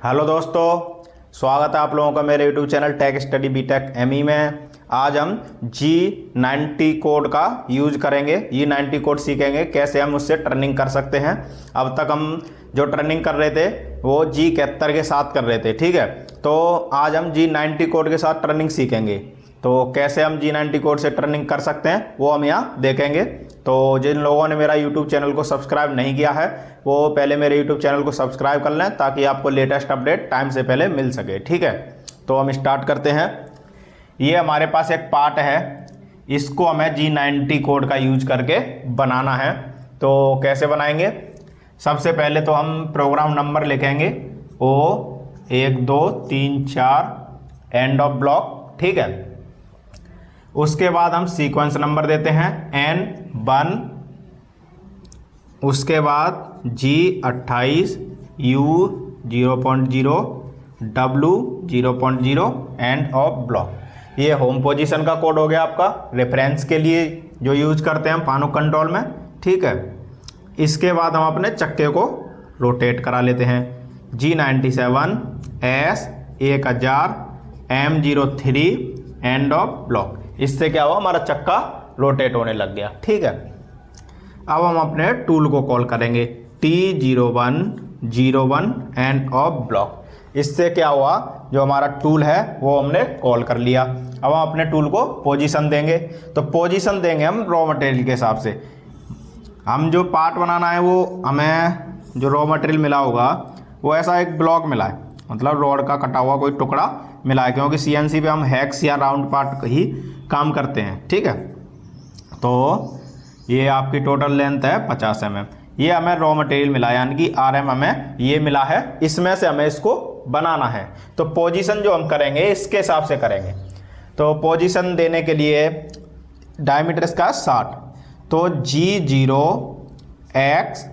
Hello दोस्तों, स्वागत है आप लोगों का मेरे YouTube channel tech study BTech me में। आज हम G90 कोड का यूज करेंगे। G90 कोड सीखेंगे कैसे हम उससे टर्निंग कर सकते हैं। अब तक हम जो टर्निंग कर रहे थे वो G71 के साथ कर रहे थे, ठीक है। तो आज हम G90 कोड के साथ टर्निंग सीखेंगे। तो कैसे हम G90 कोड से टर्निंग कर सकते हैं वो हम यहाँ देखेंगे। तो जिन लोगों ने मेरा YouTube चैनल को सब्सक्राइब नहीं किया है वो पहले मेरे YouTube चैनल को सब्सक्राइब कर लें ताकि आपको लेटेस्ट अपडेट टाइम से पहले मिल सके, ठीक है। तो हम स्टार्ट करते हैं। ये हमारे पास एक पार्ट है, इसको हमें G90 कोड का यूज करके बनाना है। तो कैसे बनाएंगे? सबसे पहले तो हम प्रोग्राम नंबर लिखेंगे O1234 एंड ऑफ ब्लॉक, ठीक है। उसके बाद हम सीक्वेंस नंबर देते हैं N1, उसके बाद G28, U 0.0, W 0.0 end of block. ये होम पोजीशन का कोड हो गया आपका, रेफरेंस के लिए जो यूज करते हैं हम फानुक कंट्रोल में, ठीक है। इसके बाद हम अपने चक्के को रोटेट करा लेते हैं। G97 S 1000 M03 end of block. इससे क्या हुआ, हमारा चक्का रोटेट होने लग गया, ठीक है। अब हम अपने टूल को कॉल करेंगे T0101 एंड ऑफ ब्लॉक। इससे क्या हुआ, जो हमारा टूल है वो हमने कॉल कर लिया। अब हम अपने टूल को पोजीशन देंगे। तो पोजीशन देंगे हम रॉ मटेरियल के हिसाब से। हम जो पार्ट बनाना है वो हमें जो रॉ मटेरियल मिला होगा वो ऐसा एक ब्लॉक मिला है, मतलब रॉड का कटा हुआ कोई टुकड़ा मिला है, क्योंकि CNC पे हम हेक्स या राउंड पार्ट ही काम करते हैं, ठीक है। तो ये आपकी टोटल लेंथ है 50 mm। ये हमें रॉ मटेरियल मिला है, यानी कि RM हमें ये मिला है, इसमें से हमें इसको बनाना है। तो पोजीशन जो हम करेंगे इसके हिसाब से करेंगे। तो पोजीशन देने के लिए डायमीटर इसका 60, तो G0 X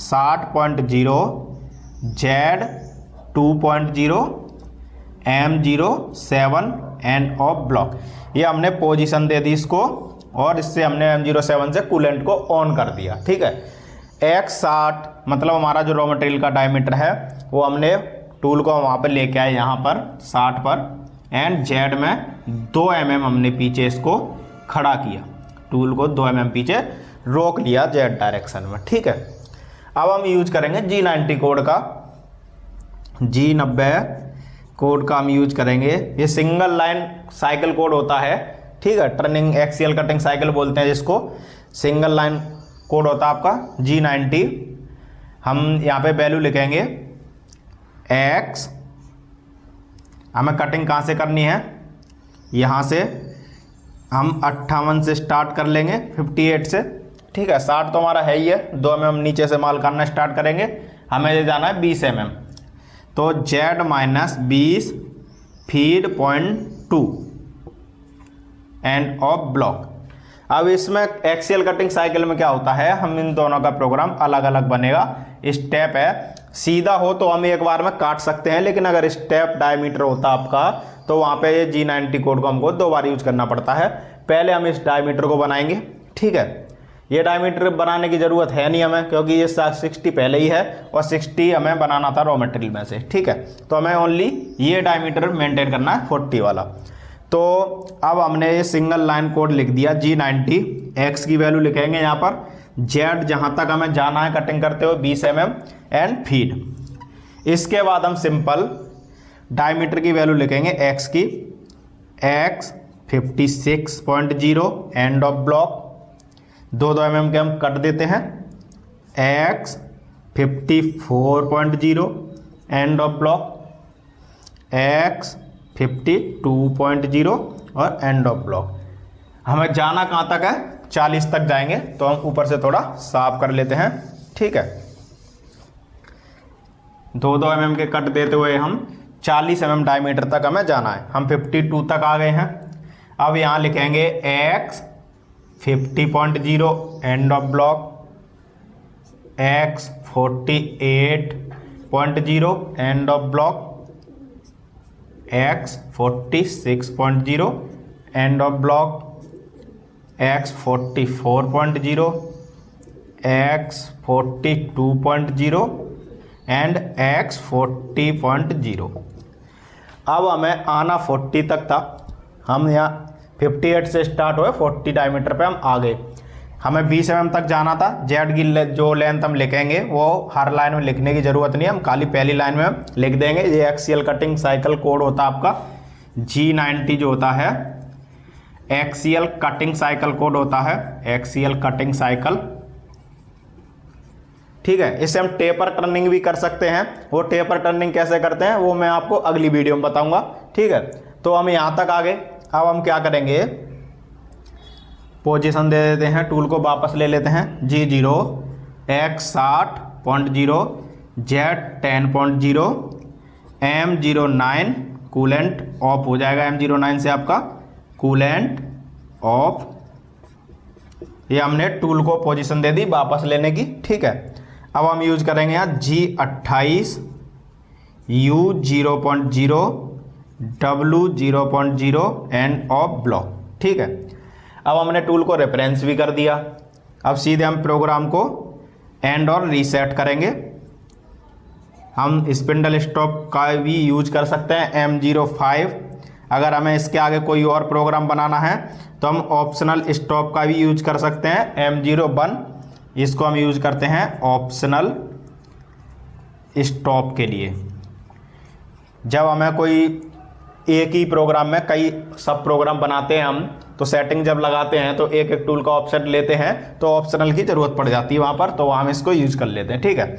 60.0 Z 2.0 M07 end of block. ये हमने पोजीशन दे दी इसको, और इससे हमने M07 से कूलेंट को ऑन कर दिया, ठीक है। X 60 मतलब हमारा जो रॉ मटेरियल का डायमीटर है वो हमने टूल को वहाँ पर लेके आए, यहाँ पर 60 पर, एंड Z में 2 mm हमने पीछे इसको खड़ा किया, टूल को 2 mm पीछे रोक लिया Z डायरेक्शन में, ठीक है। अब हम यूज करेंगे G90 कोड का। G90 कोड का हम यूज करेंगे। ये सिंगल लाइन साइकिल कोड होता है, ठीक है। टर्निंग एक्सियल कटिंग साइकिल बोलते हैं जिसको, सिंगल लाइन कोड होता है आपका G90। हम यहाँ पे वैल्यू लिखेंगे X। हमें कटिंग कहाँ से करनी है, यहाँ से हम 58 से स्टार्ट कर लेंगे 58 से, ठीक है। 60 तो हमारा है ही है, 2 mm नीचे से माल करना स्टार्ट करेंगे। हमें ये जाना है 20 mm, तो Z minus 20 feed .2 end of block. अब इसमें एक्सियल कटिंग साइकिल में क्या होता है, हम इन दोनों का प्रोग्राम अलग अलग बनेगा। स्टेप है, सीधा हो तो हम एक बार में काट सकते हैं, लेकिन अगर स्टेप डायमीटर होता आपका तो वहाँ पे ये G90 कोड को हमको 2 बार यूज करना पड़ता है। पहले हम इस डायमीटर को बनाएंगे, ठीक है। ये डायमीटर बनाने की ज़रूरत है नहीं हमें, क्योंकि ये 60 पहले ही है और 60 हमें बनाना था रॉ मटेरियल में से, ठीक है। तो हमें ओनली ये डायमीटर मेंटेन करना है 40 वाला। तो अब हमने ये सिंगल लाइन कोड लिख दिया G90। X की वैल्यू लिखेंगे यहाँ पर, Z जहाँ तक हमें जाना है कटिंग करते हुए 20 mm एंड फीड। इसके बाद हम सिंपल डायमीटर की वैल्यू लिखेंगे X की, X 56.0 end of block. 2 mm के हम कट देते हैं। X 54.0 end of block, X 52.0 और एंड ऑफ ब्लॉक। हमें जाना कहाँ तक है, 40 तक जाएंगे, तो हम ऊपर से थोड़ा साफ कर लेते हैं, ठीक है। 2 mm के कट देते हुए हम 40 mm डायमीटर तक हमें जाना है। हम 52 तक आ गए हैं। अब यहाँ लिखेंगे X 50.0 end of block, X 48.0 end of block, X 46.0 end of block, X 44.0 X 42.0 and x 40.0। अब हमें आना 40 तक था, हम यहाँ 58 से स्टार्ट हुए 40 डायमीटर पे हम आ गए। हमें 20 mm तक जाना था। जेड की जो लेंथ हम लिखेंगे वो हर लाइन में लिखने की ज़रूरत नहीं है, हम खाली पहली लाइन में लिख देंगे। ये एक्सियल कटिंग साइकिल कोड होता है आपका G90 जो होता है, एक्सियल कटिंग साइकिल कोड होता है, एक्सियल कटिंग साइकिल। ठीक है, इससे हम टेपर टर्निंग भी कर सकते हैं। वो टेपर टर्निंग कैसे करते हैं वो मैं आपको अगली वीडियो में बताऊंगा। ठीक है, तो हम यहाँ तक आ गए। अब हम क्या करेंगे, पोजीशन दे देते हैं, टूल को वापस ले लेते हैं। G0 X 60.0 Z 10.0 M09 coolant of हो जाएगा। M09 से आपका कूलेंट ऑफ। ये हमने टूल को पोजीशन दे दी वापस लेने की। ठीक है, अब हम यूज करेंगे यहाँ G28 U 0.0 W 0.0 end of block. ठीक है, अब हमने टूल को रेफरेंस भी कर दिया। अब सीधे हम प्रोग्राम को एंड और रीसेट करेंगे। हम स्पिंडल स्टॉप का भी यूज कर सकते हैं M05। अगर हमें इसके आगे कोई और प्रोग्राम बनाना है तो हम ऑप्शनल स्टॉप का भी यूज कर सकते हैं M01। इसको हम यूज करते हैं ऑप्शनल स्टॉप के लिए। जब हमें कोई एक ही प्रोग्राम में कई सब प्रोग्राम बनाते हैं हम, तो सेटिंग जब लगाते हैं तो एक एक टूल का ऑप्शन लेते हैं तो ऑप्शनल की ज़रूरत पड़ जाती है वहाँ पर, तो हम इसको यूज कर लेते हैं। ठीक है,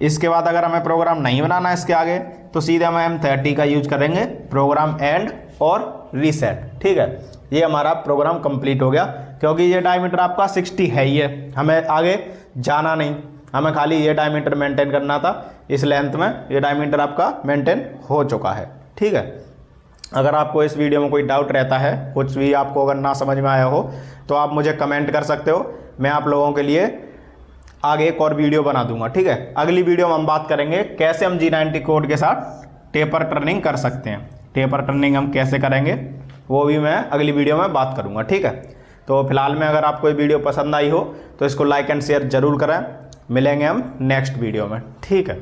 इसके बाद अगर हमें प्रोग्राम नहीं बनाना है इसके आगे तो सीधे हम M30 का यूज करेंगे, प्रोग्राम एंड और रीसेट। ठीक है, ये हमारा प्रोग्राम कंप्लीट हो गया, क्योंकि ये डायमीटर आपका 60 है ही है, हमें आगे जाना नहीं, हमें खाली ये डायमीटर मेंटेन करना था। इस लेंथ में ये डायमीटर आपका मेंटेन हो चुका है। ठीक है, अगर आपको इस वीडियो में कोई डाउट रहता है, कुछ भी आपको अगर ना समझ में आया हो तो आप मुझे कमेंट कर सकते हो। मैं आप लोगों के लिए आगे एक और वीडियो बना दूंगा। ठीक है, अगली वीडियो में हम बात करेंगे कैसे हम G90 कोड के साथ टेपर टर्निंग कर सकते हैं। टेपर टर्निंग हम कैसे करेंगे वो भी मैं अगली वीडियो में बात करूंगा। ठीक है, तो फिलहाल में अगर आपको ये वीडियो पसंद आई हो तो इसको लाइक एंड शेयर जरूर करें। मिलेंगे हम नेक्स्ट वीडियो में। ठीक है।